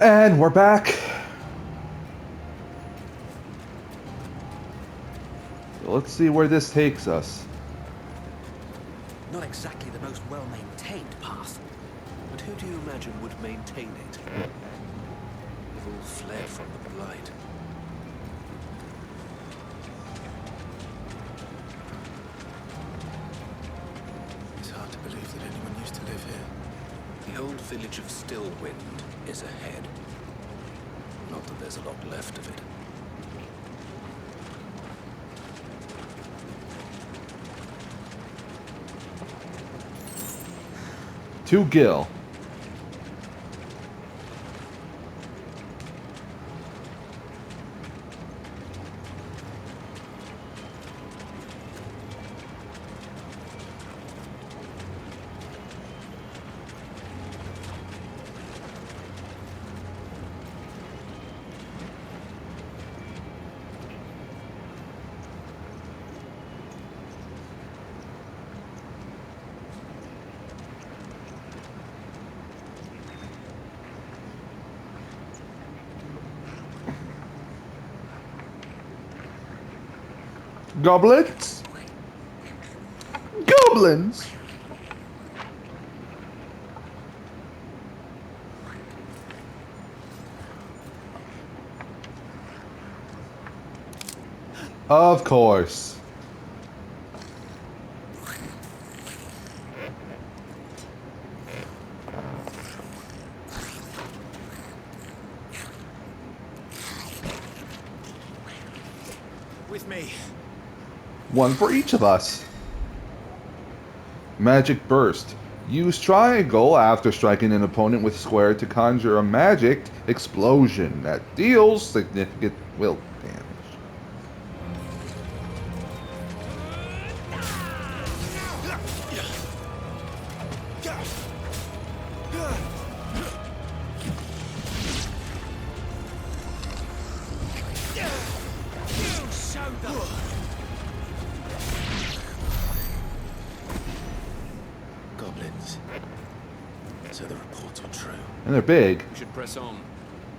And we're back. So let's see where this takes us. Not exactly the most well-maintained path. But who do you imagine would maintain it? They've all fled from the Blight. It's hard to believe that anyone used to live here. The old village of Stillwind is ahead. Not that there's a lot left of it. To Gil. Goblins? Goblins? Of course. With me. One for each of us. Magic Burst. Use triangle after striking an opponent with square to conjure a magic explosion that deals significant will damage. Goblins. So the reports were true. And they're big. We should press on.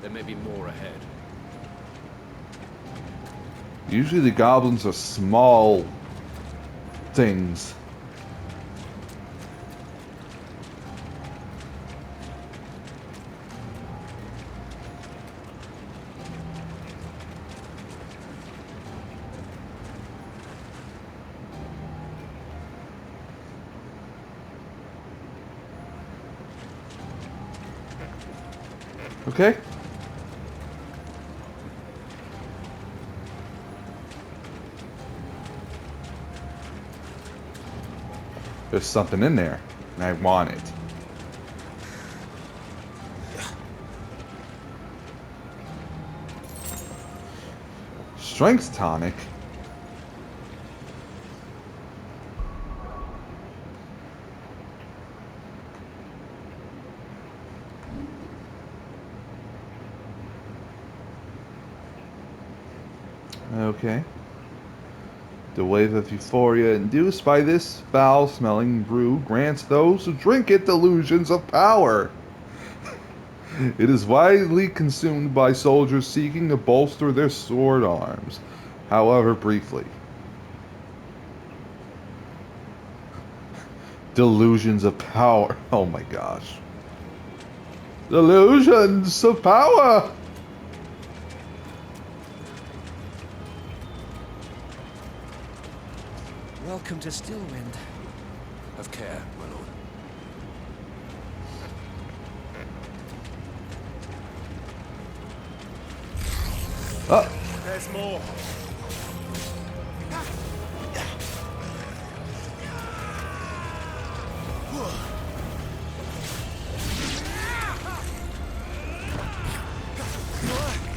There may be more ahead. Usually the goblins are small things. Okay. There's something in there, and I want it. Strength tonic. Okay. The wave of euphoria induced by this foul-smelling brew grants those who drink it delusions of power. It is widely consumed by soldiers seeking to bolster their sword arms, however briefly. Delusions of power. Oh my gosh. Delusions of power! Welcome to Stillwind. Have care, my lord. Oh, There's more.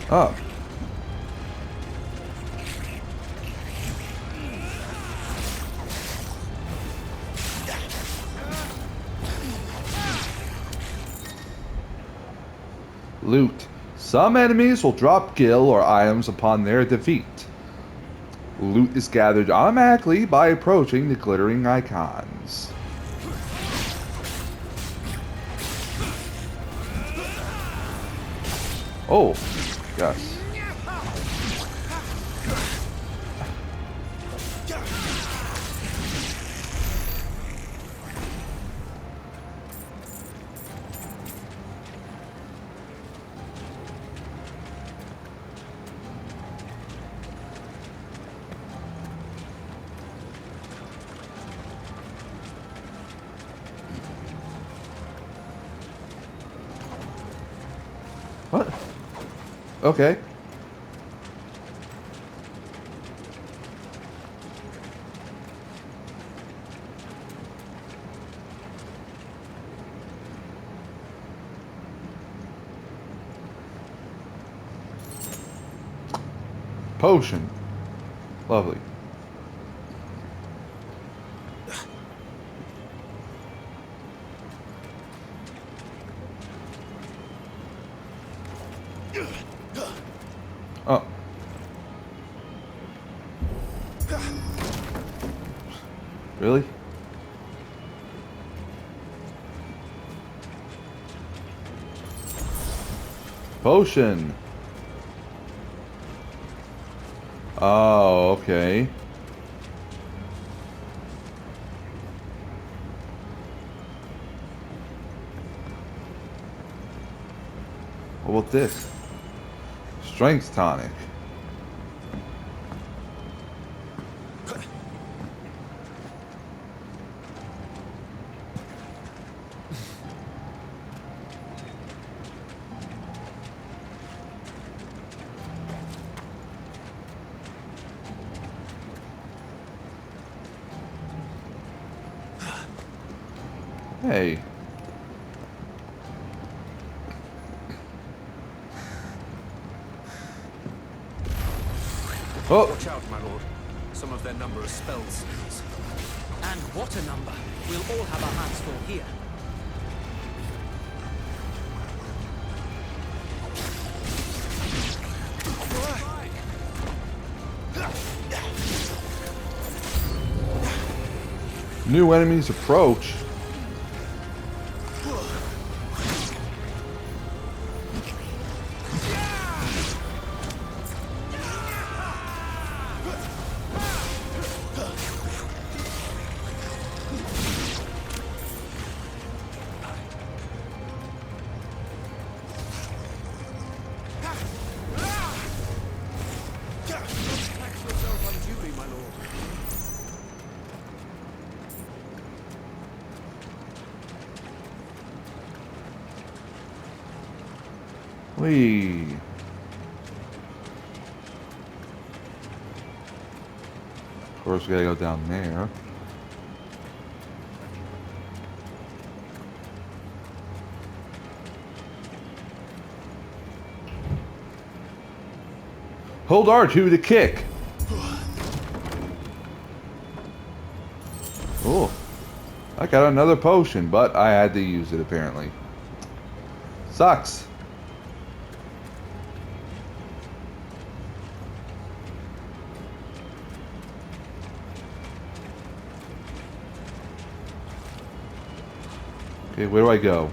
oh. Loot. Some enemies will drop gil or items upon their defeat. Loot is gathered automatically by approaching the glittering icons. Oh, yes. What? Okay. Potion. Lovely. Oh. Really? Potion. Oh, okay. What about this? Strength tonic. Hey. Oh, Watch out, my lord. Some of their number are spell seals. And what a number. We'll all have our hands full here. new enemies approach. Whee. Of course, we gotta go down there. Hold R2 to kick. Oh, I got another potion, but I had to use it apparently. Sucks. Okay, where do I go?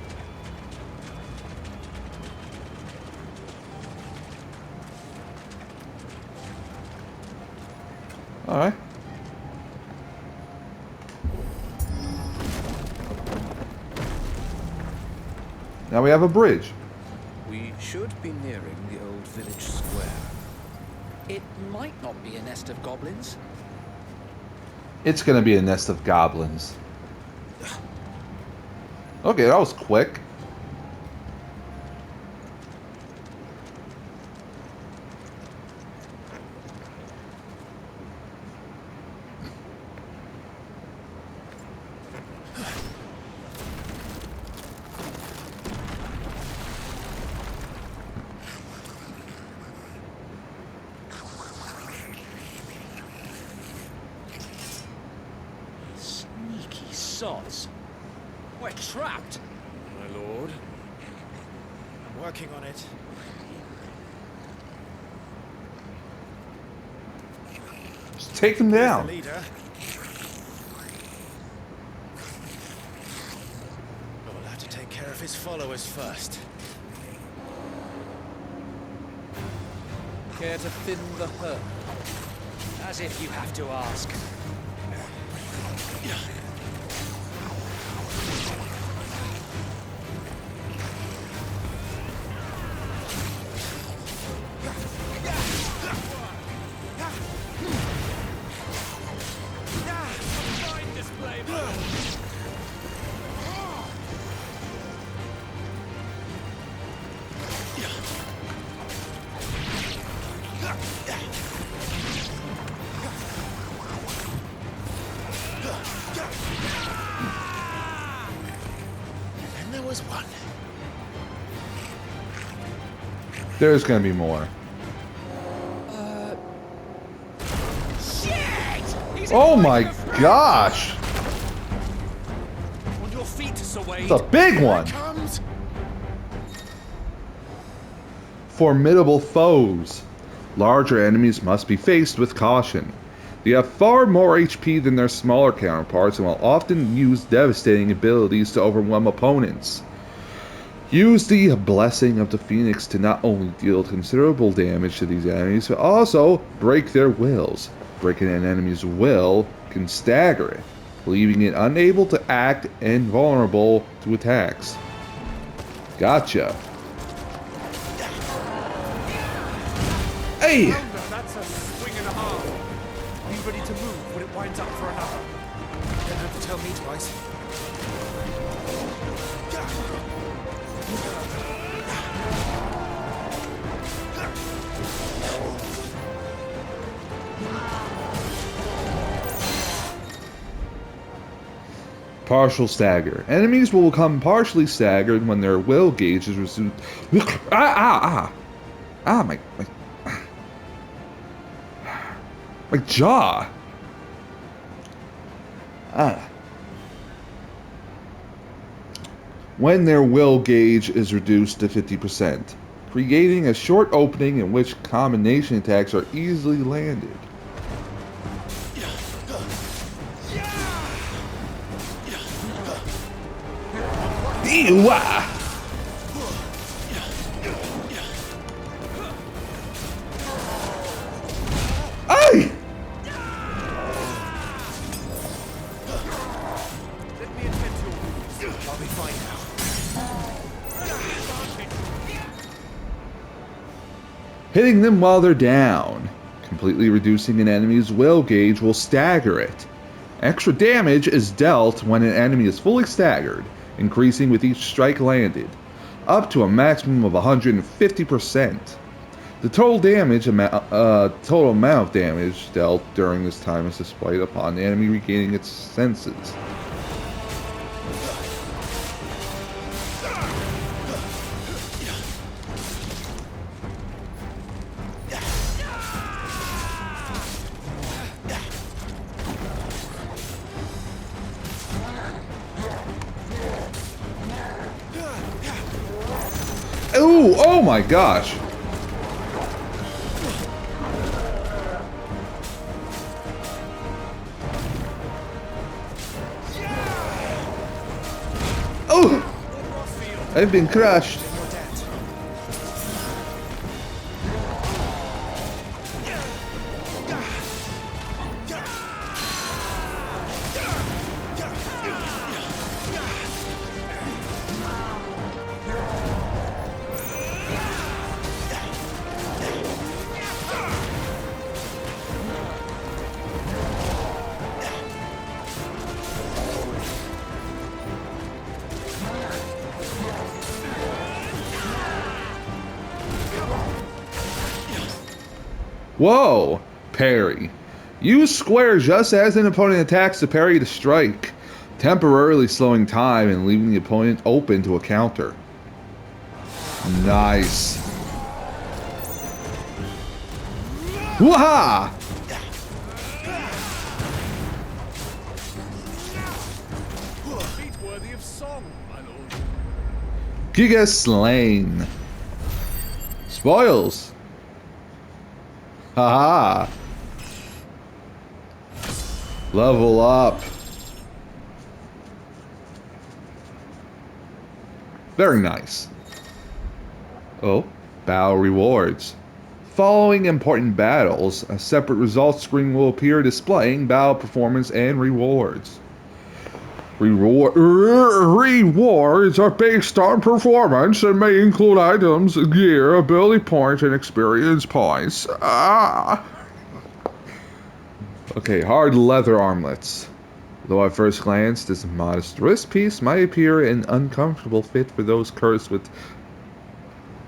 Alright. Now we have a bridge. We should be nearing the old village square. It might not be a nest of goblins. It's gonna be a nest of goblins. Okay, that was quick. Sneaky sods. We're trapped. My lord. I'm working on it. Just take them Here's down. the leader. But we'll have to take care of his followers first. Care to thin the herd? As if you have to ask. Fine display, my lord. And there was one. There's gonna be more. He's Oh in my line of- gosh! On your feet, Sir Wade. It's a big one! Comes. Formidable foes. Larger enemies must be faced with caution. They have far more HP than their smaller counterparts and will often use devastating abilities to overwhelm opponents. Use the Blessing of the Phoenix to not only deal considerable damage to these enemies, but also break their wills. Breaking an enemy's will can stagger it, leaving it unable to act and vulnerable to attacks. Gotcha. Hey! Oh, no, that's a swing and a half. Be ready to move when it winds up for another. You don't have to tell me twice. Partial stagger. Enemies will become partially staggered when their will gauge is reduced. My jaw. When their will gauge is reduced to 50%, creating a short opening in which combination attacks are easily landed. Ew-ah! Ay! Let me attend to your wounds. I'll be fine now. Hitting them while they're down. Completely reducing an enemy's will gauge will stagger it. Extra damage is dealt when an enemy is fully staggered, increasing with each strike landed, up to a maximum of 150%. The total amount of damage dealt during this time is displayed upon the enemy regaining its senses. Ooh, oh my gosh. Oh! I've been crushed. Whoa! Parry. Use square just as an opponent attacks to parry the strike, temporarily slowing time and leaving the opponent open to a counter. Nice. Waha! Feet worthy of song, my lord. Giga slain. Spoils. Haha. Level up. Very nice. Oh, bow rewards. following important battles, a separate results screen will appear displaying battle performance and rewards. Rewards are based on performance and may include items, gear, ability points, and experience points. Okay, hard leather armlets. Though at first glance, this modest wrist piece might appear an uncomfortable fit for those cursed with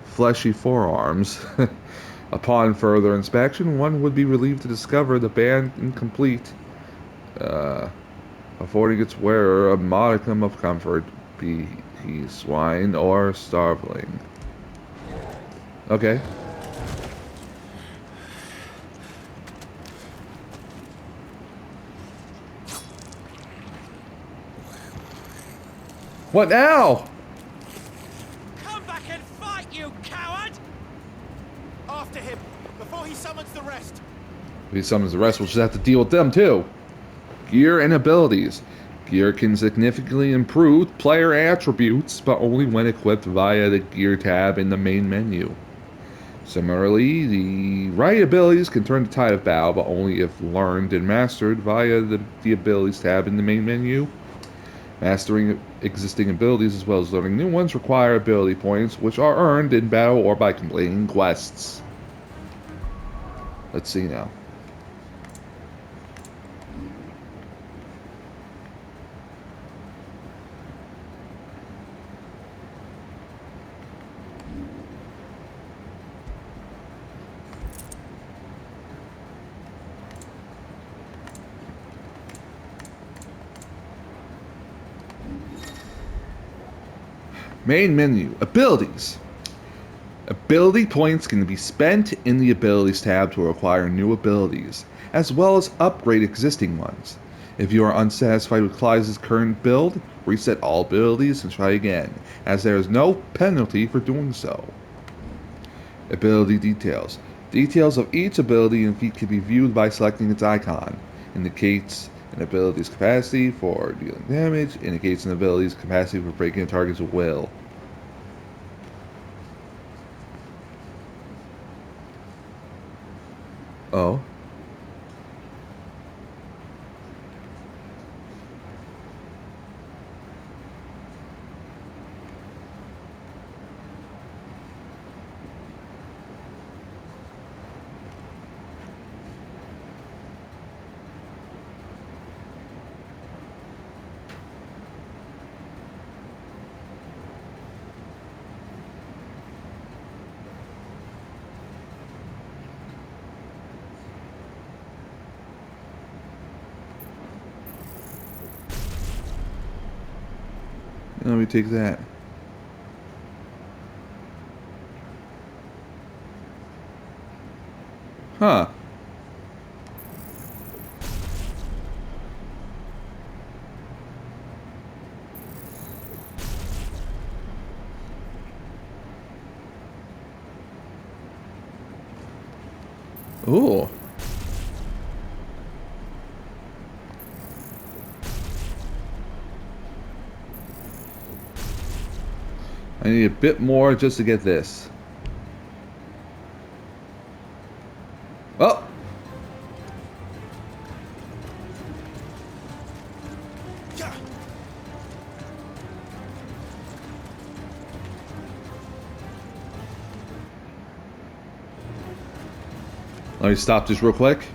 fleshy forearms. Upon further inspection, one would be relieved to discover the band incomplete, affording its wearer a modicum of comfort, be he swine or starveling. Okay. What now? Come back and fight, you coward! After him, before he summons the rest. If he summons the rest, we'll just have to deal with them too. Gear and abilities. Gear can significantly improve player attributes, but only when equipped via the Gear tab in the main menu. Similarly, the right abilities can turn the tide of battle, but only if learned and mastered via the Abilities tab in the main menu. Mastering existing abilities as well as learning new ones require ability points, which are earned in battle or by completing quests. Let's see now. Main menu. Abilities. Ability points can be spent in the Abilities tab to acquire new abilities, as well as upgrade existing ones. If you are unsatisfied with Clyde's current build, reset all abilities and try again, as there is no penalty for doing so. Ability details. Details of each ability and feat can be viewed by selecting its icon. Indicates an ability's capacity for dealing damage, indicates an ability's capacity for breaking a target's will. Oh. Let me take that. Huh. Ooh. I need a bit more just to get this. Oh! Let me stop this real quick.